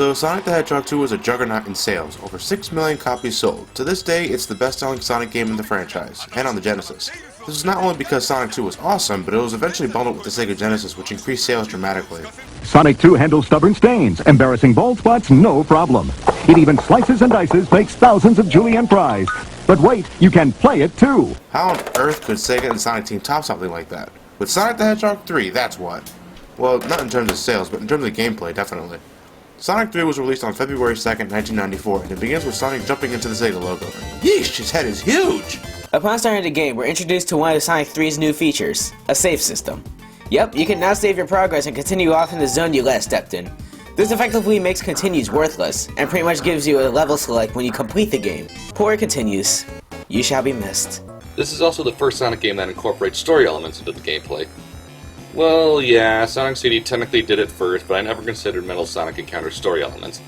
So Sonic the Hedgehog 2 was a juggernaut in sales, over 6 million copies sold. To this day, it's the best-selling Sonic game in the franchise, and on the Genesis. This is not only because Sonic 2 was awesome, but it was eventually bundled with the Sega Genesis, which increased sales dramatically. Sonic 2 handles stubborn stains, embarrassing bald spots, no problem. It even slices and dices, makes thousands of julienne fries. But wait, you can play it too! How on earth could Sega and Sonic Team top something like that? With Sonic the Hedgehog 3, that's what. Well, not in terms of sales, but in terms of gameplay, definitely. Sonic 3 was released on February 2nd, 1994, and it begins with Sonic jumping into the Sega logo. Yeesh, his head is huge! Upon starting the game, we're introduced to one of Sonic 3's new features, a save system. Yep, you can now save your progress and continue off in the zone you last stepped in. This effectively makes continues worthless, and pretty much gives you a level select when you complete the game. Poor continues. You shall be missed. This is also the first Sonic game that incorporates story elements into the gameplay. Well, yeah, Sonic CD technically did it first, but I never considered Metal Sonic Encounter's story elements.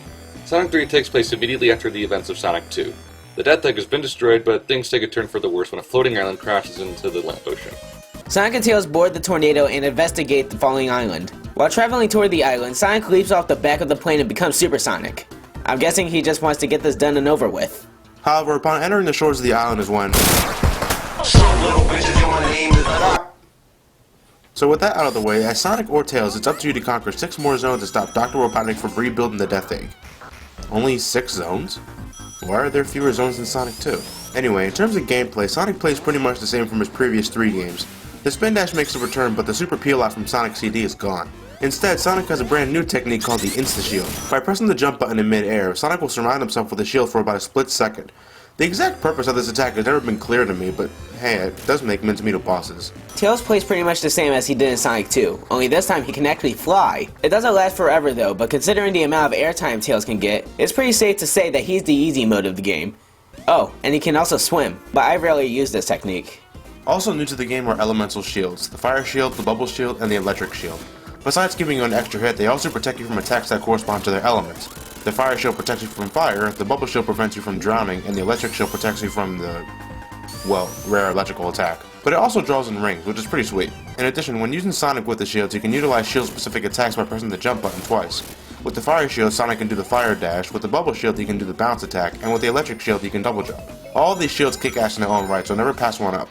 Sonic 3 takes place immediately after the events of Sonic 2. The Death Egg has been destroyed, but things take a turn for the worse when a floating island crashes into the ocean. Sonic and Tails board the tornado and investigate the falling island. While traveling toward the island, Sonic leaps off the back of the plane and becomes Supersonic. I'm guessing he just wants to get this done and over with. However, upon entering the shores of the island is when... So with that out of the way, as Sonic or Tails, it's up to you to conquer 6 more zones to stop Dr. Robotnik from rebuilding the Death Egg. Only 6 zones? Why are there fewer zones than Sonic 2? Anyway, in terms of gameplay, Sonic plays pretty much the same from his previous 3 games. The spin dash makes a return, but the super peel-out from Sonic CD is gone. Instead, Sonic has a brand new technique called the Insta-Shield. By pressing the jump button in mid-air, Sonic will surround himself with a shield for about a split second. The exact purpose of this attack has never been clear to me, but hey, it does make mincemeat of bosses. Tails plays pretty much the same as he did in Sonic 2, only this time he can actually fly. It doesn't last forever though, but considering the amount of airtime Tails can get, it's pretty safe to say that he's the easy mode of the game. Oh, and he can also swim, but I rarely use this technique. Also new to the game are elemental shields, the fire shield, the bubble shield, and the electric shield. Besides giving you an extra hit, they also protect you from attacks that correspond to their elements. The fire shield protects you from fire, the bubble shield prevents you from drowning, and the electric shield protects you from the, well, rare electrical attack. But it also draws in rings, which is pretty sweet. In addition, when using Sonic with the shields, you can utilize shield-specific attacks by pressing the jump button twice. With the fire shield, Sonic can do the fire dash, with the bubble shield he can do the bounce attack, and with the electric shield he can double jump. All of these shields kick ass in their own right, so never pass one up.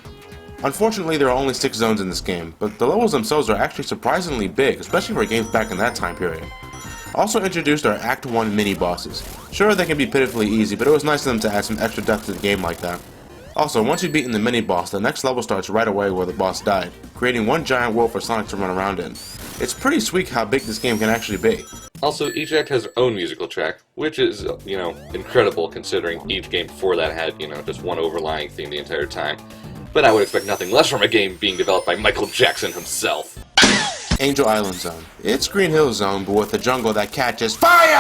Unfortunately, there are only 6 zones in this game, but the levels themselves are actually surprisingly big, especially for games back in that time period. Also introduced are Act 1 mini-bosses. Sure, they can be pitifully easy, but it was nice of them to add some extra depth to the game like that. Also, once you've beaten the mini-boss, the next level starts right away where the boss died, creating one giant world for Sonic to run around in. It's pretty sweet how big this game can actually be. Also, each act has their own musical track, which is, incredible considering each game before that had, just one overlying theme the entire time. But I would expect nothing less from a game being developed by Michael Jackson himself. Angel Island Zone. It's Green Hill Zone, but with a jungle that catches fire!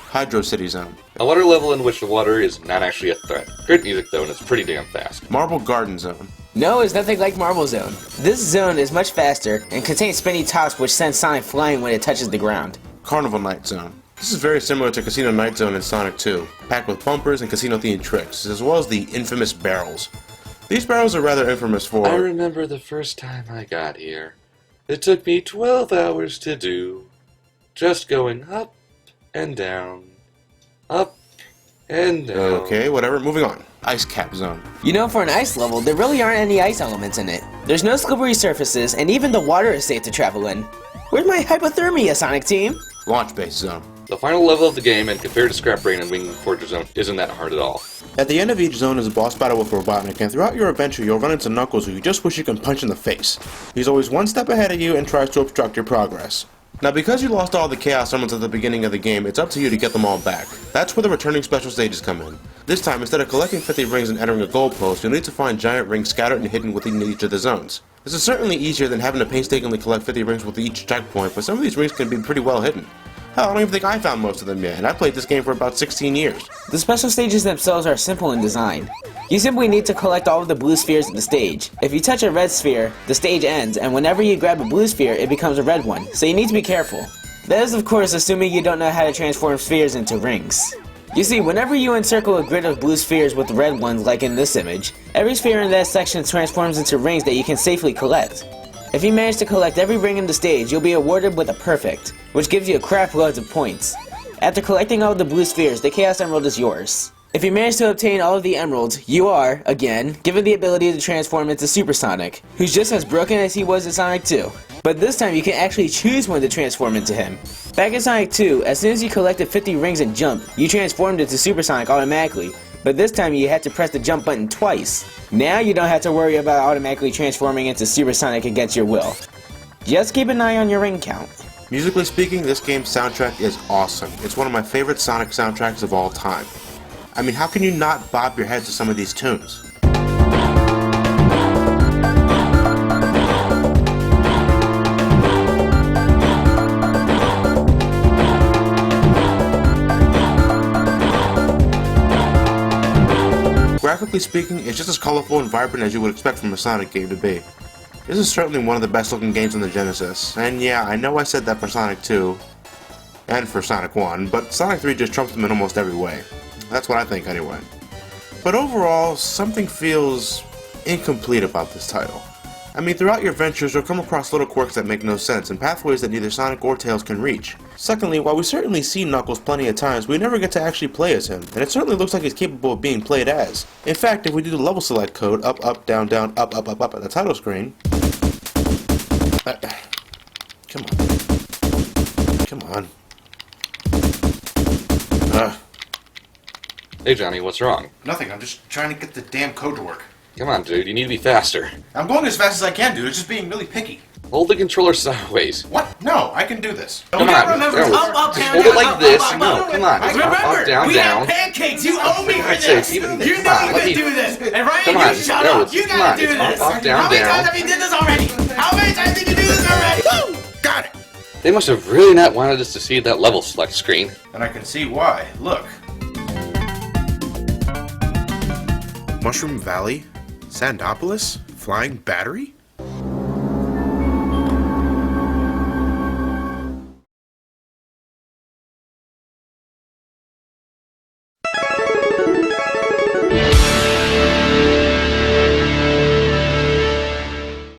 Hydro City Zone. A water level in which the water is not actually a threat. Great music though, and it's pretty damn fast. Marble Garden Zone. No, it's nothing like Marble Zone. This zone is much faster and contains spinny tops which send Sonic flying when it touches the ground. Carnival Night Zone. This is very similar to Casino Night Zone in Sonic 2, packed with bumpers and casino-themed tricks, as well as the infamous barrels. These barrels are rather infamous for... I remember the first time I got here. It took me 12 hours to do. Just going up and down. Up and down. Okay, whatever, moving on. Ice Cap Zone. For an ice level, there really aren't any ice elements in it. There's no slippery surfaces, and even the water is safe to travel in. Where's my hypothermia, Sonic Team? Launch Base Zone. The final level of the game, and compared to Scrap Brain and Winged Fortress Zone, isn't that hard at all. At the end of each zone is a boss battle with Robotnik, and throughout your adventure you'll run into Knuckles who you just wish you can punch in the face. He's always one step ahead of you and tries to obstruct your progress. Now because you lost all the Chaos Summons at the beginning of the game, it's up to you to get them all back. That's where the returning special stages come in. This time, instead of collecting 50 rings and entering a goal post, you'll need to find giant rings scattered and hidden within each of the zones. This is certainly easier than having to painstakingly collect 50 rings with each checkpoint, but some of these rings can be pretty well hidden. Hell, I don't even think I found most of them yet, and I played this game for about 16 years. The special stages themselves are simple in design. You simply need to collect all of the blue spheres of the stage. If you touch a red sphere, the stage ends, and whenever you grab a blue sphere, it becomes a red one, so you need to be careful. That is of course assuming you don't know how to transform spheres into rings. You see, whenever you encircle a grid of blue spheres with red ones like in this image, every sphere in that section transforms into rings that you can safely collect. If you manage to collect every ring in the stage, you'll be awarded with a perfect, which gives you a crap loads of points. After collecting all of the blue spheres, the Chaos Emerald is yours. If you manage to obtain all of the emeralds, you are, again, given the ability to transform into Super Sonic, who's just as broken as he was in Sonic 2. But this time you can actually choose when to transform into him. Back in Sonic 2, as soon as you collected 50 rings and jump, you transformed into Super Sonic automatically, but this time you had to press the jump button twice. Now you don't have to worry about automatically transforming into Super Sonic against your will. Just keep an eye on your ring count. Musically speaking, this game's soundtrack is awesome. It's one of my favorite Sonic soundtracks of all time. I mean, how can you not bob your head to some of these tunes? Graphically speaking, it's just as colorful and vibrant as you would expect from a Sonic game to be. This is certainly one of the best looking games on the Genesis, and yeah, I know I said that for Sonic 2, and for Sonic 1, but Sonic 3 just trumps them in almost every way. That's what I think anyway. But overall, something feels incomplete about this title. I mean, throughout your ventures, you'll come across little quirks that make no sense, and pathways that neither Sonic or Tails can reach. Secondly, while we certainly see Knuckles plenty of times, we never get to actually play as him, and it certainly looks like he's capable of being played as. In fact, if we do the level select code, up, up, down, down, up, up, up, up at the title screen... come on. Come on. Hey Johnny, what's wrong? Nothing, I'm just trying to get the damn code to work. Come on, dude, you need to be faster. I'm going as fast as I can, dude. It's just being really picky. Hold the controller sideways. What? No, I can do this. Come on, remember, no, up, just down, hold down, it like up, this. up, No, up, come on. remember, Up, down, we down. have pancakes. You owe me for God's this. sake, even- You come know on, you let can me- do this. And Ryan, Come you on, shut no, up. You come gotta on, do it's this. up, down, How many down. times have you did this already? How many times did you do this already? Woo! Got it. They must have really not wanted us to see that level select screen. And I can see why. Look. Mushroom Valley? Sandopolis? Flying Battery?